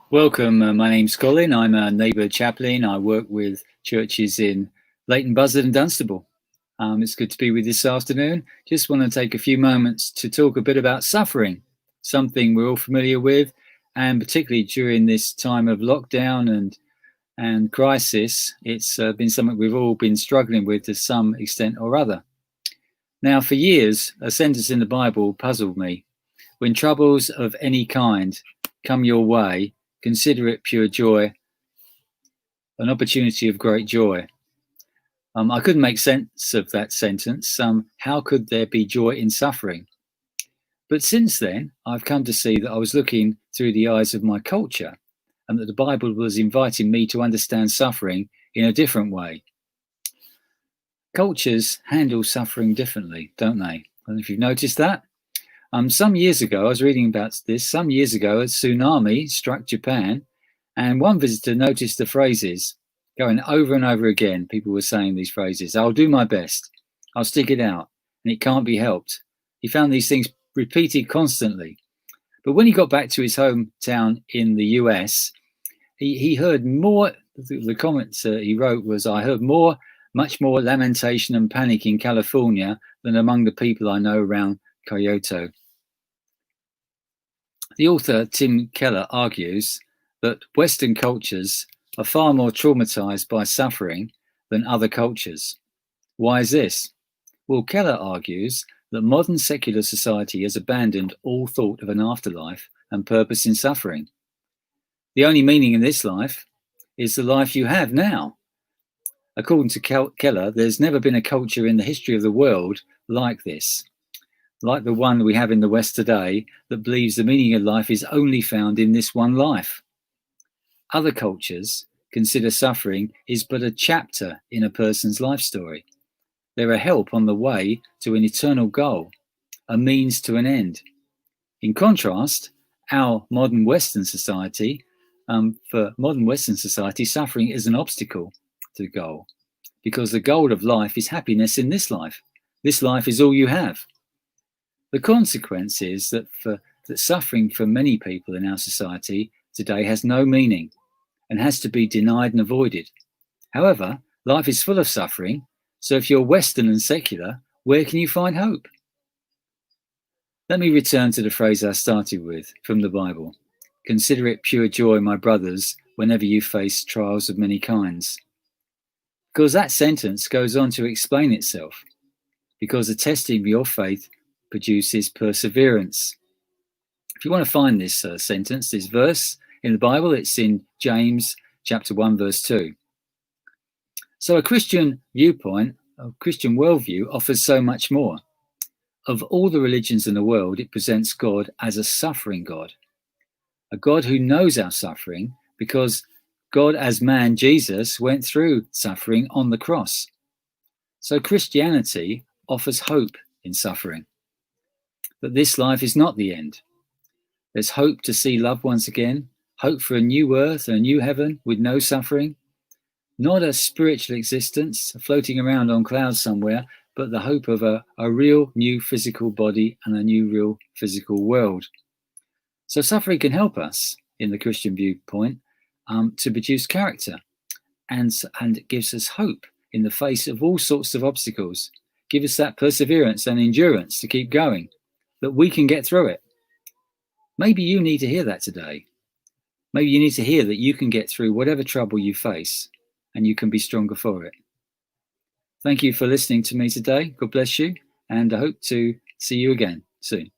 Welcome. My name's Colin. I'm a neighbour chaplain. I work with churches in Leighton Buzzard and Dunstable. It's good to be with you this afternoon. Just want to take a few moments to talk a bit about suffering, something we're all familiar with, and particularly during this time of lockdown and crisis, it's been something we've all been struggling with to some extent or other. Now, for years, a sentence in the Bible puzzled me. When troubles of any kind come your way, consider it pure joy, an opportunity of great joy. I couldn't make sense of that sentence. How could there be joy in suffering? But since then, I've come to see that I was looking through the eyes of my culture and that the Bible was inviting me to understand suffering in a different way. Cultures handle suffering differently, don't they? I don't know if you've noticed that. Some years ago, I was reading about this. Some years ago, a tsunami struck Japan, and one visitor noticed the phrases going over and over again. People were saying these phrases: "I'll do my best," "I'll stick it out," and "it can't be helped." He found these things repeated constantly. But when he got back to his hometown in the US, he heard more. The comments he wrote was, "I heard much more lamentation and panic in California than among the people I know around Kyoto." The author Tim Keller argues that Western cultures are far more traumatized by suffering than other cultures. Why is this? Well, Keller argues that modern secular society has abandoned all thought of an afterlife and purpose in suffering. The only meaning in this life is the life you have now. According to Keller, there's never been a culture in the history of the world like this, like the one we have in the West today, that believes the meaning of life is only found in this one life. Other cultures consider suffering is but a chapter in a person's life story. They're a help on the way to an eternal goal, a means to an end. In contrast, our modern Western society, for modern Western society, suffering is an obstacle to the goal, because the goal of life is happiness in this life. This life is all you have. The consequence is that suffering for many people in our society today has no meaning and has to be denied and avoided. However, life is full of suffering, so if you're Western and secular, where can you find hope? Let me return to the phrase I started with from the Bible. Consider it pure joy, my brothers, whenever you face trials of many kinds. Because that sentence goes on to explain itself. Because the testing of your faith produces perseverance. If you want to find this sentence, this verse in the Bible, it's in James chapter 1, verse 2. So a Christian viewpoint, a Christian worldview offers so much more. Of all the religions in the world, it presents God as a suffering God, a God who knows our suffering because God as man, Jesus, went through suffering on the cross. So Christianity offers hope in suffering. That this life is not the end. There's hope to see loved ones again, hope for a new earth and a new heaven with no suffering, not a spiritual existence floating around on clouds somewhere, but the hope of a real new physical body and a new real physical world. So suffering can help us, in the Christian viewpoint, to produce character, and it gives us hope in the face of all sorts of obstacles, give us that perseverance and endurance to keep going, that we can get through it. Maybe you need to hear that today. Maybe you need to hear that you can get through whatever trouble you face and you can be stronger for it. Thank you for listening to me today. God bless you, and I hope to see you again soon.